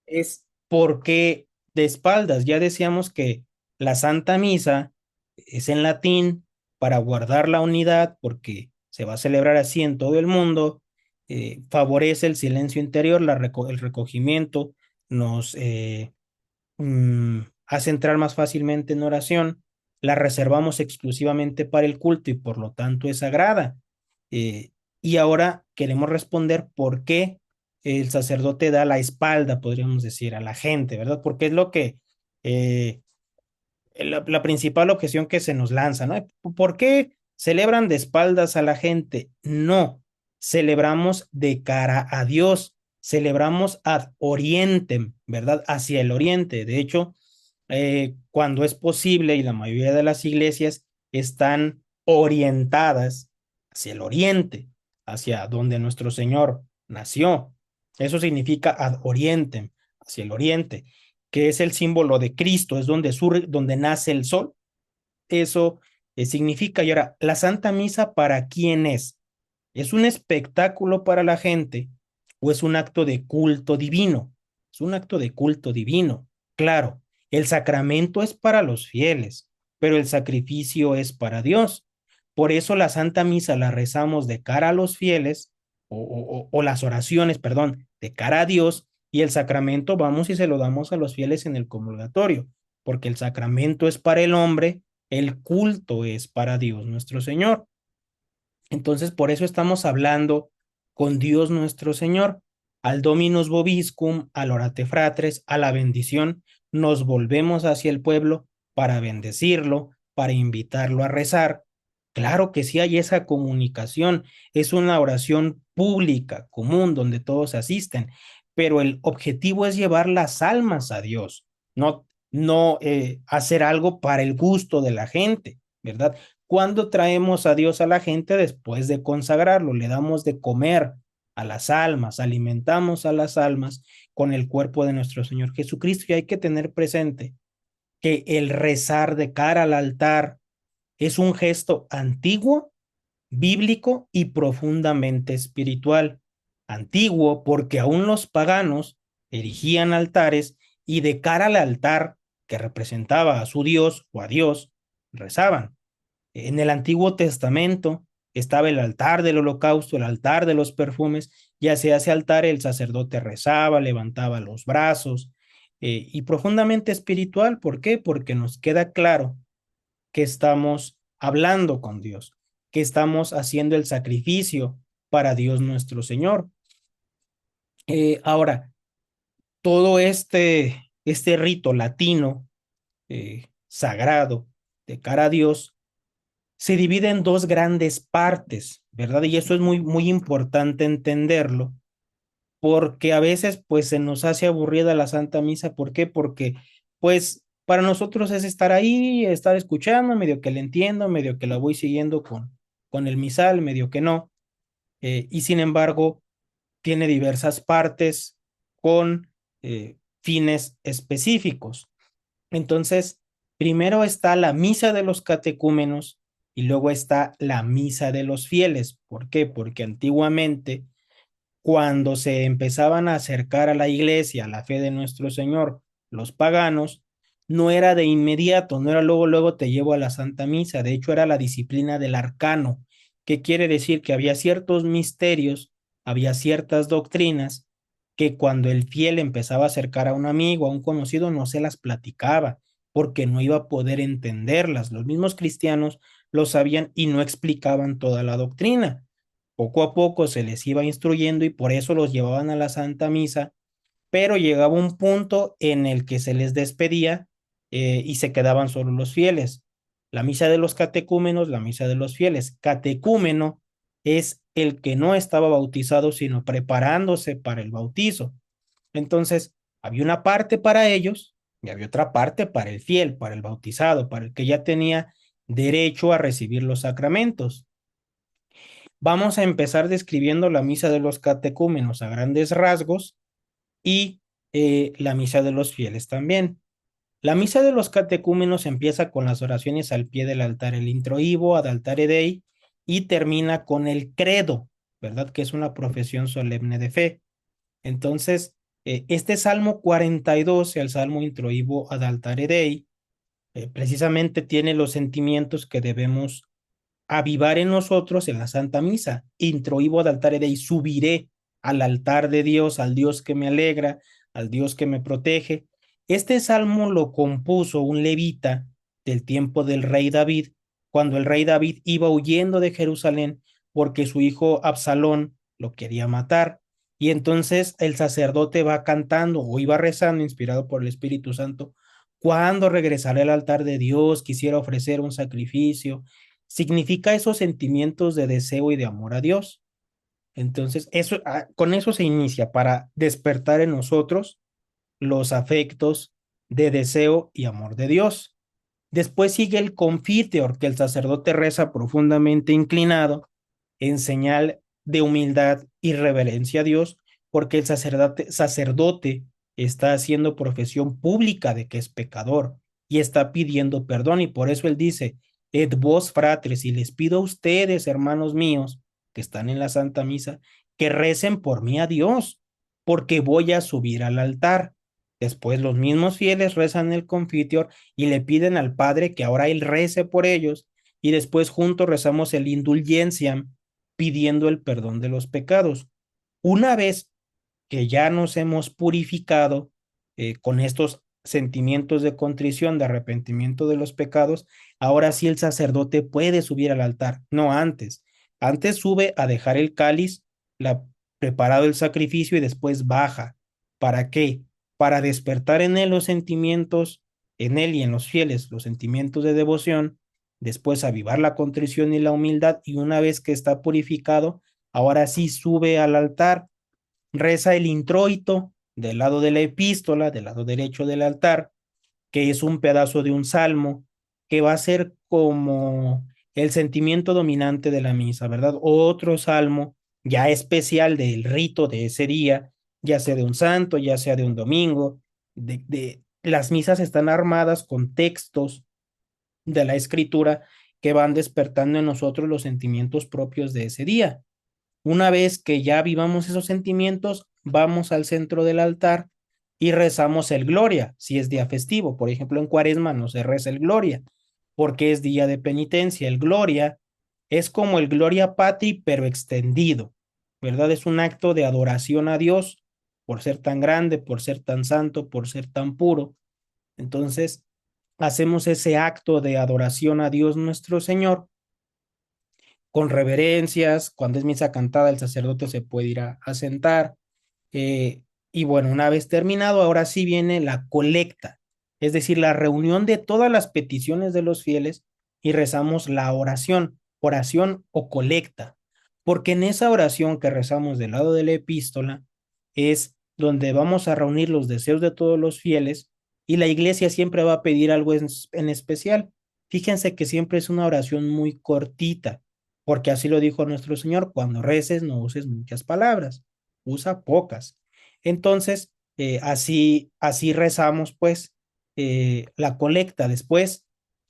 es porque de espaldas, ya decíamos que la Santa Misa es en latín para guardar la unidad, porque se va a celebrar así en todo el mundo, favorece el silencio interior, el recogimiento, nos hace entrar más fácilmente en oración, la reservamos exclusivamente para el culto y por lo tanto es sagrada. Eh, y ahora queremos responder por qué el sacerdote da la espalda, podríamos decir, a la gente, ¿verdad? Porque es lo que, eh, la principal objeción que se nos lanza, ¿no? ¿Por qué celebran de espaldas a la gente? No, celebramos de cara a Dios, celebramos ad orientem, ¿verdad? Hacia el oriente. De hecho, cuando es posible y la mayoría de las iglesias están orientadas hacia el oriente, hacia donde nuestro Señor nació. Eso significa ad orientem, hacia el oriente, que es el símbolo de Cristo, es donde surge, donde nace el sol. Eso significa. Y ahora, la Santa Misa, ¿para quién es? ¿Es un espectáculo para la gente o es un acto de culto divino? Es un acto de culto divino. Claro, el sacramento es para los fieles, pero el sacrificio es para Dios. Por eso la Santa Misa la rezamos de cara a los fieles, o las oraciones, perdón, de cara a Dios, y el sacramento vamos y se lo damos a los fieles en el comulgatorio, porque el sacramento es para el hombre, el culto es para Dios nuestro Señor. Entonces, por eso estamos hablando con Dios nuestro Señor. Al Dominus Vobiscum, al Orate Fratres, a la bendición, nos volvemos hacia el pueblo para bendecirlo, para invitarlo a rezar. Claro que sí hay esa comunicación, es una oración pública, común, donde todos asisten, pero el objetivo es llevar las almas a Dios, no hacer algo para el gusto de la gente, ¿verdad? Cuando traemos a Dios a la gente después de consagrarlo, le damos de comer a las almas, alimentamos a las almas con el cuerpo de nuestro Señor Jesucristo. Y hay que tener presente que el rezar de cara al altar es un gesto antiguo, bíblico y profundamente espiritual. Antiguo porque aún los paganos erigían altares y de cara al altar que representaba a su Dios o a Dios, rezaban. En el Antiguo Testamento estaba el altar del holocausto, el altar de los perfumes, y hacia ese altar el sacerdote rezaba, levantaba los brazos, y profundamente espiritual. ¿Por qué? Porque nos queda claro que estamos hablando con Dios, que estamos haciendo el sacrificio para Dios nuestro Señor. Ahora, todo este rito latino, sagrado, de cara a Dios, se divide en dos grandes partes, ¿verdad? Y eso es muy, muy importante entenderlo, porque a veces pues se nos hace aburrida la Santa Misa. ¿Por qué? Porque pues para nosotros es estar ahí, estar escuchando, medio que le entiendo, medio que la voy siguiendo con el misal, medio que no, y sin embargo tiene diversas partes con fines específicos. Entonces, primero está la misa de los catecúmenos y luego está la misa de los fieles. ¿Por qué? Porque antiguamente, cuando se empezaban a acercar a la iglesia, a la fe de nuestro Señor, los paganos, no era de inmediato, no era luego, luego te llevo a la Santa Misa. De hecho, era la disciplina del arcano, que quiere decir que había ciertos misterios, había ciertas doctrinas que cuando el fiel empezaba a acercar a un amigo, a un conocido, no se las platicaba, porque no iba a poder entenderlas. Los mismos cristianos lo sabían y no explicaban toda la doctrina. Poco a poco se les iba instruyendo y por eso los llevaban a la Santa Misa, pero llegaba un punto en el que se les despedía, y se quedaban solo los fieles. La misa de los catecúmenos, la misa de los fieles. Catecúmeno es el que no estaba bautizado, sino preparándose para el bautizo. Entonces, había una parte para ellos y había otra parte para el fiel, para el bautizado, para el que ya tenía derecho a recibir los sacramentos. Vamos a empezar describiendo la misa de los catecúmenos a grandes rasgos y la misa de los fieles también. La misa de los catecúmenos empieza con las oraciones al pie del altar, el introibo ad altare Dei, y termina con el credo, ¿verdad? Que es una profesión solemne de fe. Entonces, Este Salmo 42, el Salmo introibo ad altare Dei, precisamente tiene los sentimientos que debemos avivar en nosotros en la Santa Misa. Introibo ad altare Dei, subiré al altar de Dios, al Dios que me alegra, al Dios que me protege. Este salmo lo compuso un levita del tiempo del rey David, cuando el rey David iba huyendo de Jerusalén porque su hijo Absalón lo quería matar. Y entonces el sacerdote va cantando o iba rezando, inspirado por el Espíritu Santo, cuando regresaré al altar de Dios, quisiera ofrecer un sacrificio. Significa esos sentimientos de deseo y de amor a Dios. Entonces, con eso se inicia para despertar en nosotros los afectos de deseo y amor de Dios. Después sigue el confiteor, que el sacerdote reza profundamente inclinado en señal de humildad y reverencia a Dios, porque el sacerdote está haciendo profesión pública de que es pecador y está pidiendo perdón, y por eso él dice, et vos fratres, y les pido a ustedes, hermanos míos, que están en la Santa Misa, que recen por mí a Dios, porque voy a subir al altar. Después los mismos fieles rezan el confiteor y le piden al Padre que ahora él rece por ellos, y después juntos rezamos el indulgenciam, pidiendo el perdón de los pecados. Una vez que ya nos hemos purificado con estos sentimientos de contrición, de arrepentimiento de los pecados, ahora sí el sacerdote puede subir al altar, no antes. Antes sube a dejar el cáliz, la, preparado el sacrificio, y después baja. ¿Para qué? Para despertar en él los sentimientos, en él y en los fieles, los sentimientos de devoción, después avivar la contrición y la humildad, y una vez que está purificado, ahora sí sube al altar, reza el introito del lado de la epístola, del lado derecho del altar, que es un pedazo de un salmo, que va a ser como el sentimiento dominante de la misa, ¿verdad? Otro salmo ya especial del rito de ese día, ya sea de un santo, ya sea de un domingo. Las misas están armadas con textos de la escritura que van despertando en nosotros los sentimientos propios de ese día. Una vez que ya vivamos esos sentimientos, vamos al centro del altar y rezamos el Gloria, si es día festivo. Por ejemplo, en Cuaresma no se reza el Gloria, porque es día de penitencia. El Gloria es como el Gloria Patri, pero extendido, ¿verdad? Es un acto de adoración a Dios por ser tan grande, por ser tan santo, por ser tan puro. Entonces, hacemos ese acto de adoración a Dios nuestro Señor con reverencias. Cuando es misa cantada, el sacerdote se puede ir a sentar. Y bueno, una vez terminado, ahora sí viene la colecta, es decir, la reunión de todas las peticiones de los fieles, y rezamos la oración, oración o colecta, porque en esa oración que rezamos del lado de la epístola es donde vamos a reunir los deseos de todos los fieles, y la iglesia siempre va a pedir algo en especial. Fíjense que siempre es una oración muy cortita, porque así lo dijo nuestro Señor: cuando reces no uses muchas palabras, usa pocas. Entonces, así rezamos, pues, la colecta. Después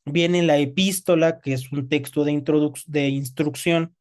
viene la epístola, que es un texto de instrucción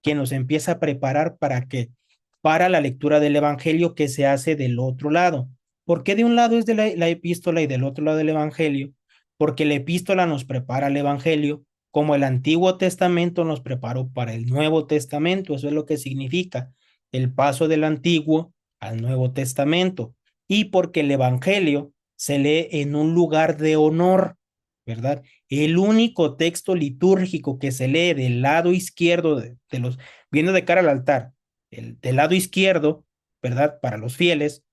que nos empieza a preparar para la lectura del Evangelio, que se hace del otro lado. ¿Por qué de un lado es de la epístola y del otro lado del Evangelio? Porque la epístola nos prepara el Evangelio, como el Antiguo Testamento nos preparó para el Nuevo Testamento. Eso es lo que significa el paso del Antiguo al Nuevo Testamento. Y porque el Evangelio se lee en un lugar de honor, ¿verdad? El único texto litúrgico que se lee del lado izquierdo viendo de cara al altar, del lado izquierdo, ¿verdad? Para los fieles,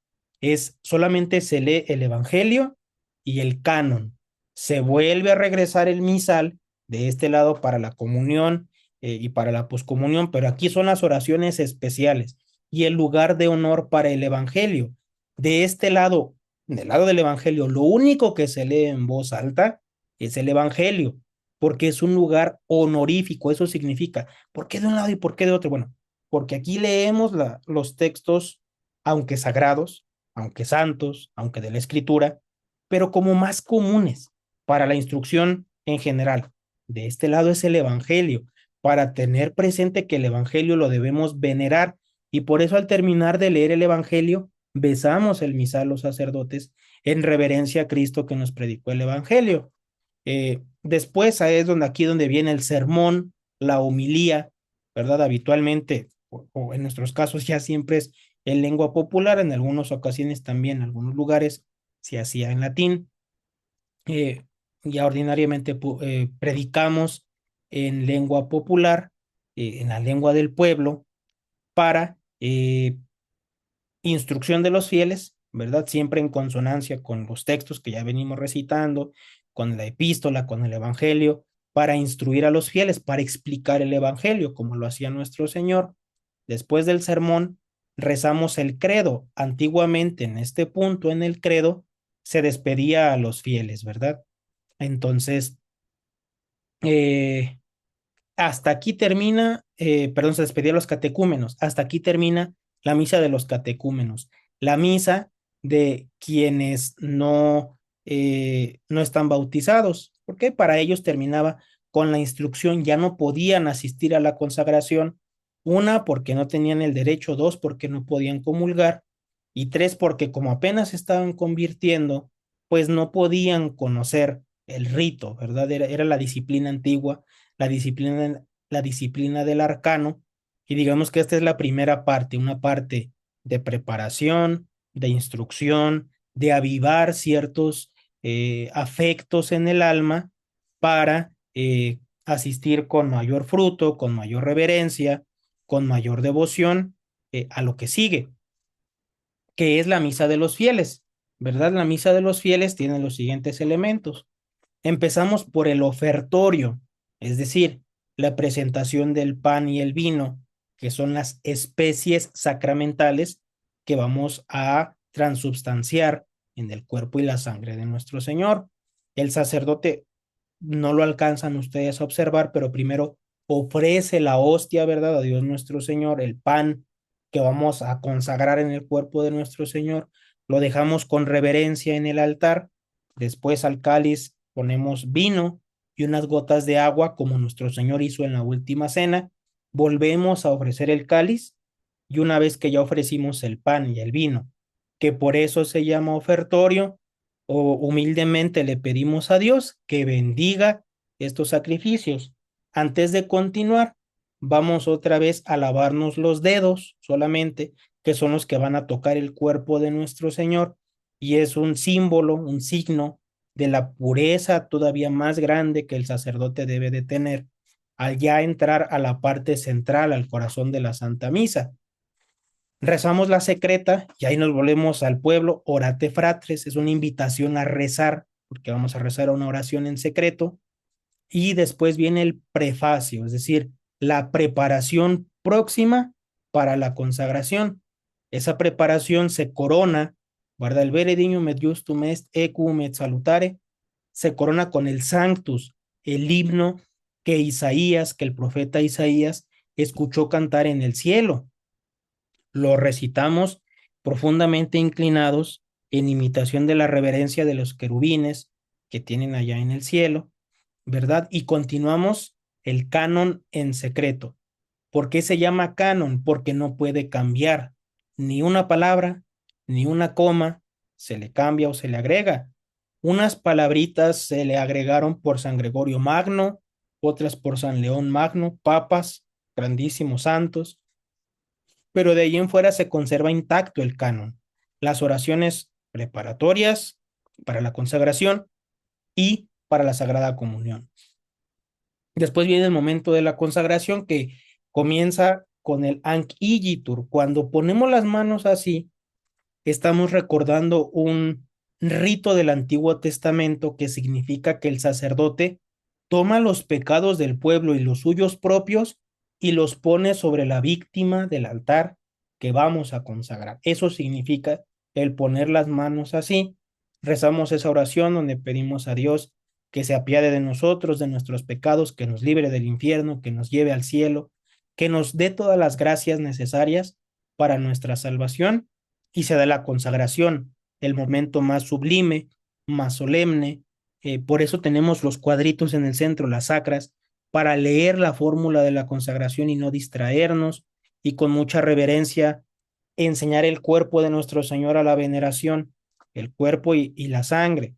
solamente se lee el Evangelio y el canon. Se vuelve a regresar el misal de este lado para la comunión y para la poscomunión, pero aquí son las oraciones especiales y el lugar de honor para el Evangelio. De este lado, del lado del Evangelio, lo único que se lee en voz alta es el Evangelio, porque es un lugar honorífico. Eso significa, ¿por qué de un lado y por qué de otro? Bueno, porque aquí leemos los textos, aunque sagrados, aunque santos, aunque de la Escritura, pero como más comunes para la instrucción en general. De este lado es el Evangelio, para tener presente que el Evangelio lo debemos venerar, y por eso al terminar de leer el Evangelio, besamos el misal los sacerdotes en reverencia a Cristo que nos predicó el Evangelio. Después es donde aquí donde viene el sermón, la homilía, ¿verdad? Habitualmente, o en nuestros casos ya siempre es en lengua popular, en algunas ocasiones también, en algunos lugares se hacía en latín. Ya ordinariamente predicamos en lengua popular, en la lengua del pueblo, para instrucción de los fieles, ¿verdad? Siempre en consonancia con los textos que ya venimos recitando, con la epístola, con el evangelio, para instruir a los fieles, para explicar el evangelio, como lo hacía nuestro Señor. Después del sermón, rezamos el credo. Antiguamente, en este punto, en el credo, se despedía a los fieles, ¿verdad? Entonces, eh, hasta aquí termina, perdón, se despedía a los catecúmenos, hasta aquí termina la misa de los catecúmenos, la misa de quienes no están bautizados, porque para ellos terminaba con la instrucción, ya no podían asistir a la consagración, una, porque no tenían el derecho, dos, porque no podían comulgar, y tres, porque como apenas estaban convirtiendo, pues no podían conocer el rito, ¿verdad? Era la disciplina antigua, la disciplina del arcano, y digamos que esta es la primera parte, una parte de preparación, de instrucción, de avivar ciertos afectos en el alma para asistir con mayor fruto, con mayor reverencia, con mayor devoción a lo que sigue, que es la misa de los fieles, ¿verdad? La misa de los fieles tiene los siguientes elementos. Empezamos por el ofertorio, es decir, la presentación del pan y el vino, que son las especies sacramentales que vamos a transubstanciar en el cuerpo y la sangre de nuestro Señor. El sacerdote no lo alcanzan ustedes a observar, pero primero ofrece la hostia, ¿verdad? A Dios nuestro Señor, el pan que vamos a consagrar en el cuerpo de nuestro Señor, lo dejamos con reverencia en el altar, después al cáliz ponemos vino y unas gotas de agua, como nuestro Señor hizo en la última cena, volvemos a ofrecer el cáliz y una vez que ya ofrecimos el pan y el vino, que por eso se llama ofertorio, o humildemente le pedimos a Dios que bendiga estos sacrificios. Antes de continuar, vamos otra vez a lavarnos los dedos solamente, que son los que van a tocar el cuerpo de nuestro Señor, y es un símbolo, un signo de la pureza todavía más grande que el sacerdote debe de tener al ya entrar a la parte central, al corazón de la Santa Misa. Rezamos la secreta y ahí nos volvemos al pueblo. Orate fratres, es una invitación a rezar, porque vamos a rezar una oración en secreto. Y después viene el prefacio, es decir, la preparación próxima para la consagración. Esa preparación se corona, guarda el veredignum et justum est equum et salutare, se corona con el Sanctus, el himno que el profeta Isaías, escuchó cantar en el cielo. Lo recitamos profundamente inclinados en imitación de la reverencia de los querubines que tienen allá en el cielo, ¿verdad? Y continuamos el canon en secreto. ¿Por qué se llama canon? Porque no puede cambiar ni una palabra, ni una coma, se le cambia o se le agrega. Unas palabritas se le agregaron por San Gregorio Magno, otras por San León Magno, papas, grandísimos santos, pero de ahí en fuera se conserva intacto el canon. Las oraciones preparatorias para la consagración y para la Sagrada Comunión. Después viene el momento de la consagración que comienza con el Ankh Igitur. Cuando ponemos las manos así, estamos recordando un rito del Antiguo Testamento que significa que el sacerdote toma los pecados del pueblo y los suyos propios y los pone sobre la víctima del altar que vamos a consagrar. Eso significa el poner las manos así. Rezamos esa oración donde pedimos a Dios que se apiade de nosotros, de nuestros pecados, que nos libre del infierno, que nos lleve al cielo, que nos dé todas las gracias necesarias para nuestra salvación, y se da la consagración, el momento más sublime, más solemne. Por eso tenemos los cuadritos en el centro, las sacras, para leer la fórmula de la consagración y no distraernos, y con mucha reverencia enseñar el cuerpo de nuestro Señor a la veneración, el cuerpo y la sangre.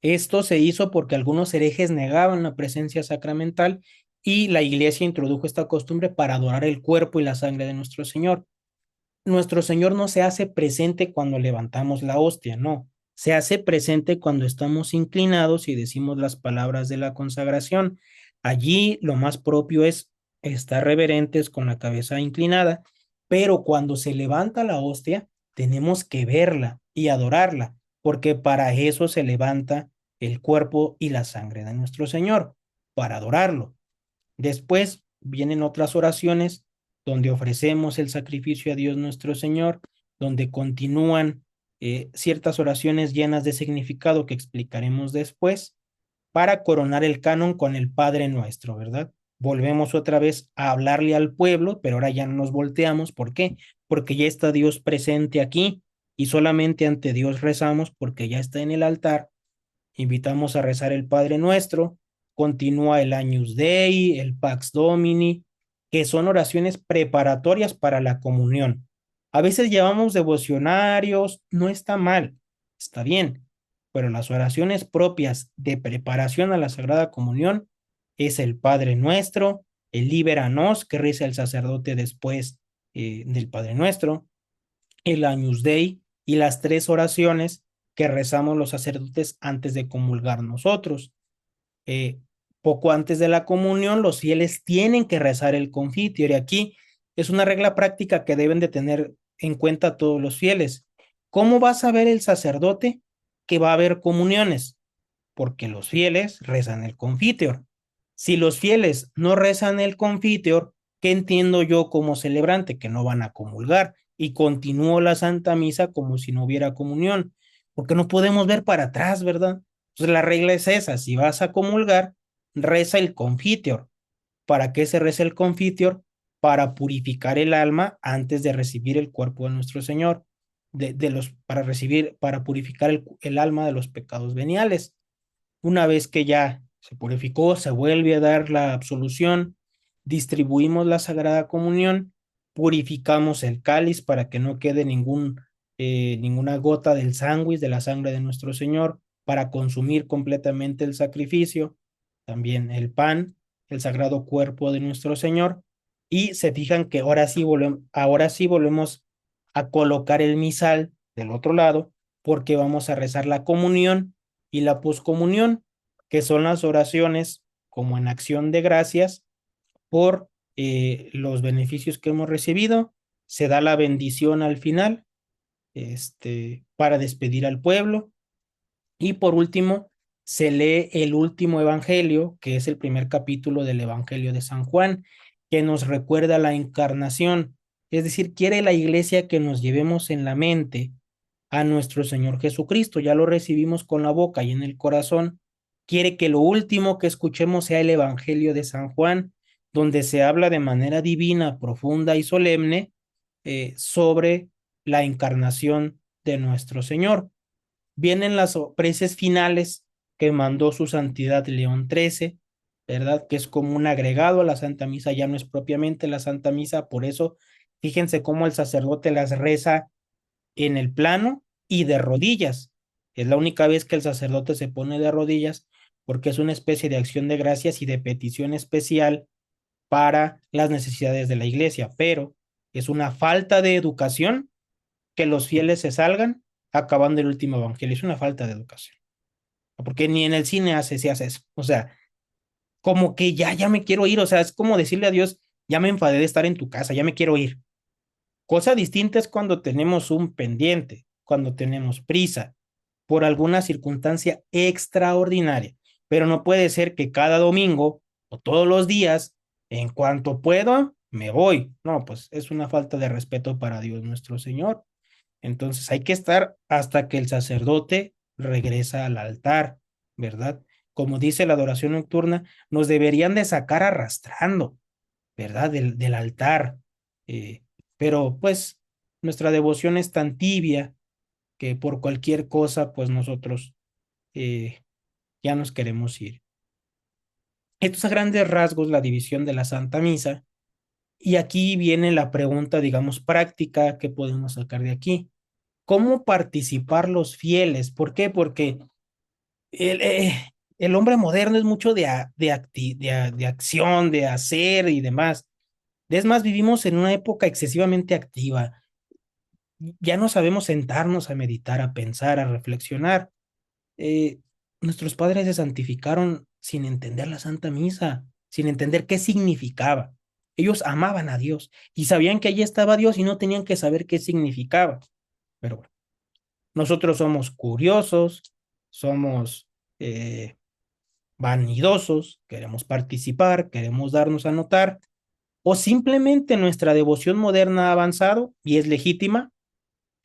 Esto se hizo porque algunos herejes negaban la presencia sacramental y la iglesia introdujo esta costumbre para adorar el cuerpo y la sangre de nuestro Señor. Nuestro Señor no se hace presente cuando levantamos la hostia, no. Se hace presente cuando estamos inclinados y decimos las palabras de la consagración. Allí lo más propio es estar reverentes con la cabeza inclinada, pero cuando se levanta la hostia, tenemos que verla y adorarla, porque para eso se levanta el cuerpo y la sangre de nuestro Señor, para adorarlo. Después vienen otras oraciones donde ofrecemos el sacrificio a Dios nuestro Señor, donde continúan ciertas oraciones llenas de significado que explicaremos después, para coronar el canon con el Padre Nuestro, ¿verdad? Volvemos otra vez a hablarle al pueblo, pero ahora ya no nos volteamos. ¿Por qué? Porque ya está Dios presente aquí y solamente ante Dios rezamos porque ya está en el altar. Invitamos a rezar el Padre Nuestro, continúa el Agnus Dei, el Pax Domini, que son oraciones preparatorias para la comunión. A veces llevamos devocionarios, no está mal, está bien, pero las oraciones propias de preparación a la Sagrada Comunión es el Padre Nuestro, el Libera Nos, que reza el sacerdote después del Padre Nuestro, el Agnus Dei y las tres oraciones que rezamos los sacerdotes antes de comulgar nosotros. Eh, Poco antes de la comunión, los fieles tienen que rezar el confiteor y aquí es una regla práctica que deben de tener en cuenta todos los fieles. ¿Cómo va a saber el sacerdote que va a haber comuniones? Porque los fieles rezan el confiteor. Si los fieles no rezan el confiteor, ¿qué entiendo yo como celebrante? Que no van a comulgar y continúo la Santa Misa como si no hubiera comunión, porque no podemos ver para atrás, ¿verdad? Entonces la regla es esa, si vas a comulgar, reza el confiteor. ¿Para qué se reza el confiteor? Para purificar el alma antes de recibir el cuerpo de nuestro Señor, para recibir, para purificar el alma de los pecados veniales. Una vez que ya se purificó, se vuelve a dar la absolución, distribuimos la Sagrada Comunión, purificamos el cáliz para que no quede ninguna gota del sándwich, de la sangre de nuestro Señor, para consumir completamente el sacrificio, también el pan, el sagrado cuerpo de nuestro Señor, y se fijan que ahora sí volvemos a colocar el misal del otro lado, porque vamos a rezar la comunión y la poscomunión, que son las oraciones como en acción de gracias por los beneficios que hemos recibido. Se da la bendición al final, para despedir al pueblo. Y por último, se lee el último evangelio, que es el primer capítulo del Evangelio de San Juan, que nos recuerda la encarnación. Es decir, quiere la iglesia que nos llevemos en la mente a nuestro Señor Jesucristo. Ya lo recibimos con la boca y en el corazón. Quiere que lo último que escuchemos sea el Evangelio de San Juan, donde se habla de manera divina, profunda y solemne sobre la encarnación de nuestro Señor. Vienen las preces finales que mandó su santidad León XIII, ¿verdad? Que es como un agregado a la Santa Misa, ya no es propiamente la Santa Misa, por eso fíjense cómo el sacerdote las reza en el plano y de rodillas. Es la única vez que el sacerdote se pone de rodillas porque es una especie de acción de gracias y de petición especial para las necesidades de la iglesia, pero es una falta de educación que los fieles se salgan acabando el último evangelio. Es una falta de educación, porque ni en el cine se hace eso. O sea, como que ya me quiero ir, o sea, es como decirle a Dios, ya me enfadé de estar en tu casa, ya me quiero ir. Cosa distinta es cuando tenemos un pendiente, cuando tenemos prisa por alguna circunstancia extraordinaria, pero no puede ser que cada domingo o todos los días, en cuanto puedo, me voy. No, pues es una falta de respeto para Dios nuestro Señor. Entonces hay que estar hasta que el sacerdote regresa al altar, ¿verdad? Como dice la adoración nocturna, nos deberían de sacar arrastrando, ¿verdad? Del altar. Eh, pero pues nuestra devoción es tan tibia que por cualquier cosa, pues nosotros eh, ya nos queremos ir. Esto es a grandes rasgos la división de la Santa Misa. Y aquí viene la pregunta, digamos, práctica que podemos sacar de aquí. ¿Cómo participar los fieles? ¿Por qué? Porque el, el hombre moderno es mucho de acción, de hacer y demás. Es más, vivimos en una época excesivamente activa. Ya no sabemos sentarnos a meditar, a pensar, a reflexionar. Eh, Nuestros padres se santificaron sin entender la Santa Misa, sin entender qué significaba. Ellos amaban a Dios y sabían que allí estaba Dios y no tenían que saber qué significaba. Pero bueno, nosotros somos curiosos, somos eh, vanidosos, queremos participar, queremos darnos a notar, o simplemente nuestra devoción moderna ha avanzado y es legítima.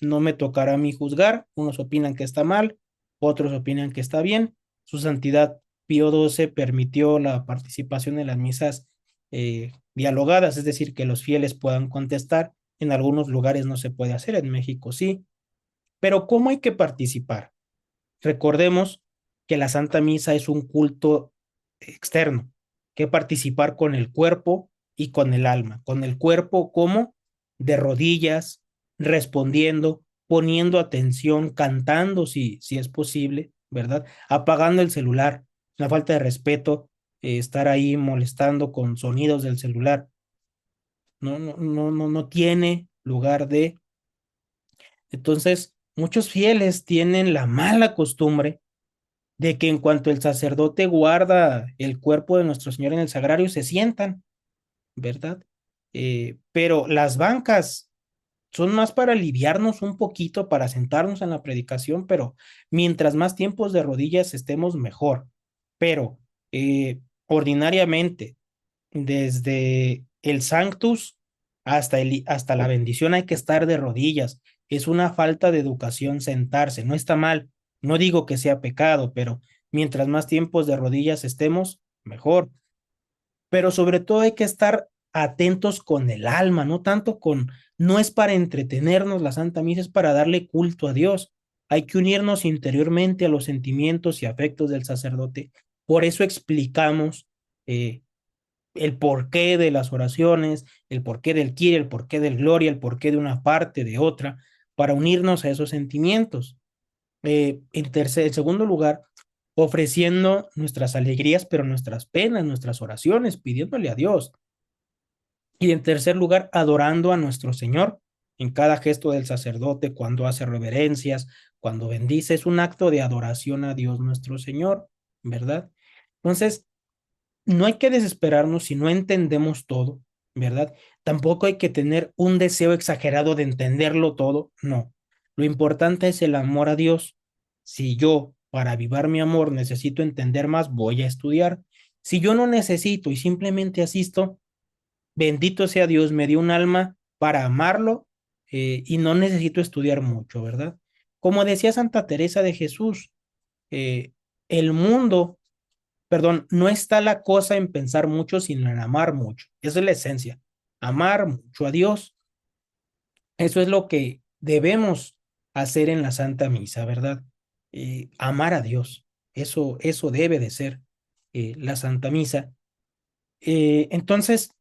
No me tocará a mí juzgar. Unos opinan que está mal, otros opinan que está bien. Su Santidad Pío XII permitió la participación en las misas dialogadas, es decir, que los fieles puedan contestar. En algunos lugares no se puede hacer, en México sí. Pero ¿cómo hay que participar? Recordemos que la Santa Misa es un culto externo, que participar con el cuerpo y con el alma. Con el cuerpo, ¿cómo? De rodillas, respondiendo, poniendo atención, cantando si es posible, ¿verdad? Apagando el celular, una falta de respeto, estar ahí molestando con sonidos del celular. No tiene lugar de. Entonces, muchos fieles tienen la mala costumbre de que en cuanto el sacerdote guarda el cuerpo de nuestro Señor en el sagrario, se sientan, ¿verdad? Pero las bancas son más para aliviarnos un poquito, para sentarnos en la predicación, pero mientras más tiempos de rodillas estemos, mejor. Pero ordinariamente, desde el Sanctus hasta la bendición hay que estar de rodillas. Es una falta de educación sentarse. No está mal. No digo que sea pecado, pero mientras más tiempos de rodillas estemos, mejor. Pero sobre todo hay que estar atentos con el alma, no tanto con, no es para entretenernos la Santa Misa, es para darle culto a Dios. Hay que unirnos interiormente a los sentimientos y afectos del sacerdote. Por eso explicamos eh, el porqué de las oraciones, el porqué del Kyrie, el porqué del Gloria, el porqué de una parte, de otra, para unirnos a esos sentimientos. En segundo lugar, ofreciendo nuestras alegrías, pero nuestras penas, nuestras oraciones, pidiéndole a Dios. Y en tercer lugar, adorando a nuestro Señor en cada gesto del sacerdote, cuando hace reverencias, cuando bendice, es un acto de adoración a Dios nuestro Señor, ¿verdad? Entonces, no hay que desesperarnos si no entendemos todo, ¿verdad? Tampoco hay que tener un deseo exagerado de entenderlo todo, no. Lo importante es el amor a Dios. Si yo, para avivar mi amor, necesito entender más, voy a estudiar. Si yo no necesito y simplemente asisto, bendito sea Dios, me dio un alma para amarlo y no necesito estudiar mucho, ¿verdad? Como decía Santa Teresa de Jesús, el mundo, perdón, no está la cosa en pensar mucho, sino en amar mucho. Esa es la esencia. Amar mucho a Dios. Eso es lo que debemos hacer en la Santa Misa, ¿verdad? Amar a Dios. Eso debe de ser la Santa Misa. Entonces,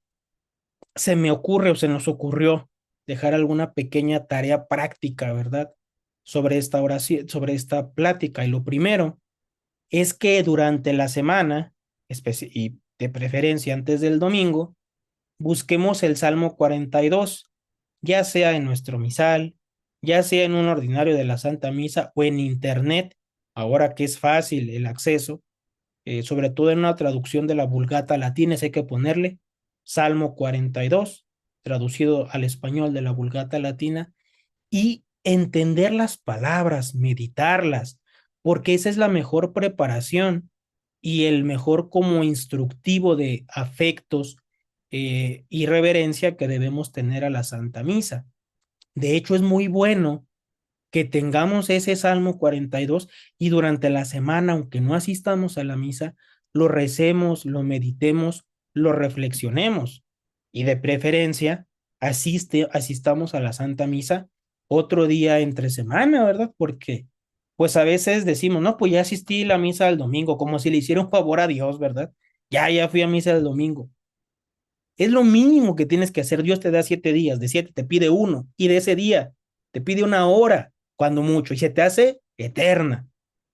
se me ocurre o se nos ocurrió dejar alguna pequeña tarea práctica, ¿verdad? Sobre esta oración, sobre esta plática. Y lo primero es que durante la semana, y de preferencia antes del domingo, busquemos el Salmo 42, ya sea en nuestro misal, ya sea en un ordinario de la Santa Misa o en internet, ahora que es fácil el acceso, sobre todo en una traducción de la Vulgata Latina, hay que ponerle Salmo 42, traducido al español de la Vulgata Latina, y entender las palabras, meditarlas, porque esa es la mejor preparación y el mejor como instructivo de afectos y reverencia que debemos tener a la Santa Misa. De hecho, es muy bueno que tengamos ese Salmo 42 y durante la semana, aunque no asistamos a la misa, lo recemos, lo meditemos, lo reflexionemos y de preferencia asistamos a la Santa Misa otro día entre semana, ¿verdad? Porque pues a veces decimos, no, pues ya asistí a la misa el domingo, como si le hiciera un favor a Dios, ¿verdad? Ya fui a misa el domingo. Es lo mínimo que tienes que hacer. Dios te da 7 días, de 7 te pide uno, y de ese día te pide una hora, cuando mucho, y se te hace eterna.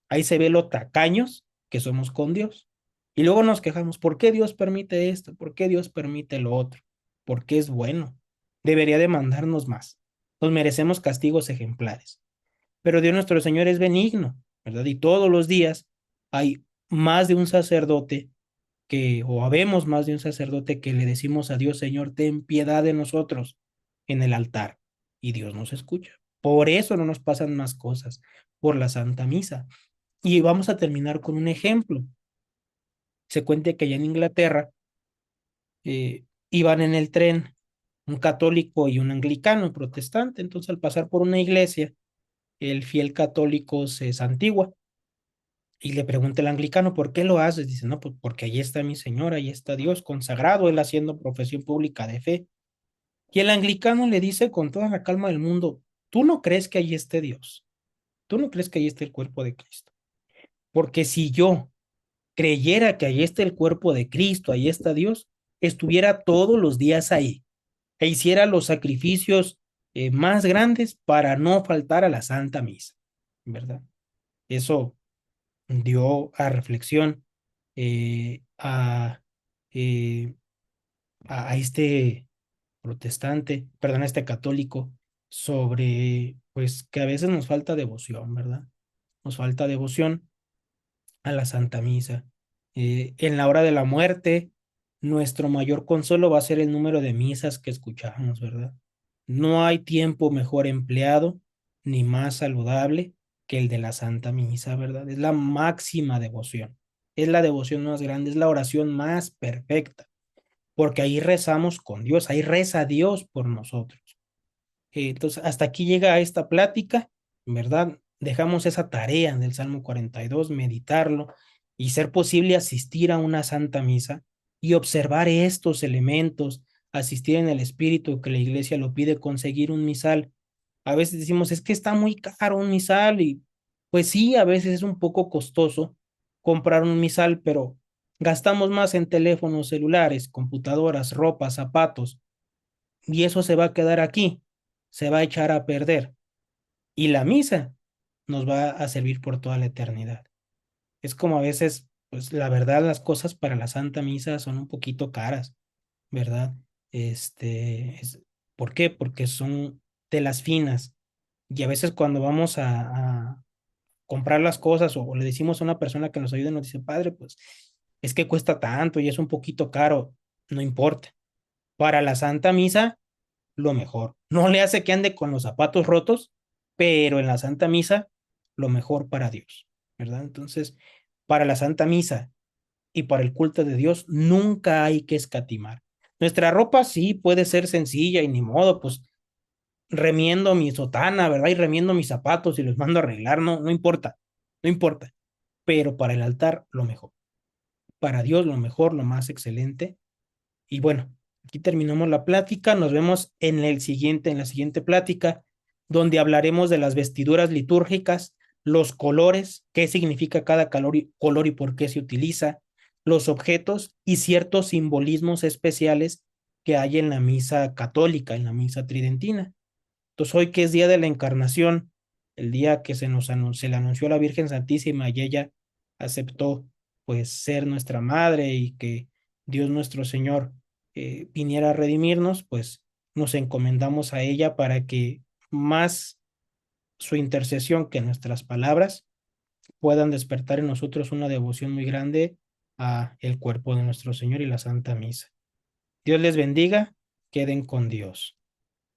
Ahí se ve lo tacaños que somos con Dios. Y luego nos quejamos, ¿por qué Dios permite esto? ¿Por qué Dios permite lo otro? Porque es bueno. Debería demandarnos más. Nos merecemos castigos ejemplares. Pero Dios nuestro Señor es benigno, ¿verdad? Y todos los días hay más de un sacerdote o habemos más de un sacerdote que le decimos a Dios, Señor, ten piedad de nosotros en el altar. Y Dios nos escucha. Por eso no nos pasan más cosas, por la Santa Misa. Y vamos a terminar con un ejemplo. Se cuenta que allá en Inglaterra iban en el tren un católico y un anglicano, un protestante. Entonces, al pasar por una iglesia, el fiel católico se santigua y le pregunta el anglicano, ¿por qué lo haces? Dice, no, pues porque allí está mi Señor, allí está Dios consagrado, él haciendo profesión pública de fe. Y el anglicano le dice con toda la calma del mundo, tú no crees que allí esté Dios, tú no crees que allí esté el cuerpo de Cristo, porque si yo creyera que allí está el cuerpo de Cristo, ahí está Dios, estuviera todos los días ahí e hiciera los sacrificios más grandes para no faltar a la Santa Misa, ¿verdad? Eso dio a reflexión eh, a, eh, a este protestante, perdón, a este católico, sobre pues que a veces nos falta devoción, ¿verdad? Nos falta devoción a la Santa Misa. En la hora de la muerte, nuestro mayor consuelo va a ser el número de misas que escuchamos, ¿verdad? No hay tiempo mejor empleado ni más saludable que el de la Santa Misa, ¿verdad? Es la máxima devoción, es la devoción más grande, es la oración más perfecta, porque ahí rezamos con Dios, ahí reza Dios por nosotros. Entonces, hasta aquí llega esta plática, ¿verdad? Dejamos esa tarea del Salmo 42, meditarlo y ser posible asistir a una santa misa y observar estos elementos, asistir en el espíritu que la iglesia lo pide, conseguir un misal. A veces decimos, es que está muy caro un misal y pues sí, a veces es un poco costoso comprar un misal, pero gastamos más en teléfonos celulares, computadoras, ropa, zapatos y eso se va a quedar aquí, se va a echar a perder. Y la misa nos va a servir por toda la eternidad. Es como a veces, pues la verdad, las cosas para la Santa Misa son un poquito caras, ¿verdad? ¿Por qué? Porque son de las finas. Y a veces cuando vamos a comprar las cosas o le decimos a una persona que nos ayude, nos dice, padre, pues es que cuesta tanto y es un poquito caro. No importa. Para la Santa Misa lo mejor. No le hace que ande con los zapatos rotos, pero en la Santa Misa, lo mejor para Dios, ¿verdad? Entonces, para la Santa Misa y para el culto de Dios, nunca hay que escatimar. Nuestra ropa sí puede ser sencilla y ni modo, pues remiendo mi sotana, ¿verdad? Y remiendo mis zapatos y los mando a arreglar, no, no importa, no importa. Pero para el altar, lo mejor. Para Dios, lo mejor, lo más excelente. Y bueno, aquí terminamos la plática. Nos vemos en la siguiente plática, donde hablaremos de las vestiduras litúrgicas, los colores, qué significa cada color y por qué se utiliza, los objetos y ciertos simbolismos especiales que hay en la misa católica, en la misa tridentina. Entonces, hoy que es día de la Encarnación, el día que se le anunció a la Virgen Santísima y ella aceptó pues ser nuestra madre y que Dios nuestro Señor viniera a redimirnos, pues nos encomendamos a ella para que más su intercesión que nuestras palabras puedan despertar en nosotros una devoción muy grande a el cuerpo de nuestro Señor y la Santa Misa. Dios les bendiga, queden con Dios.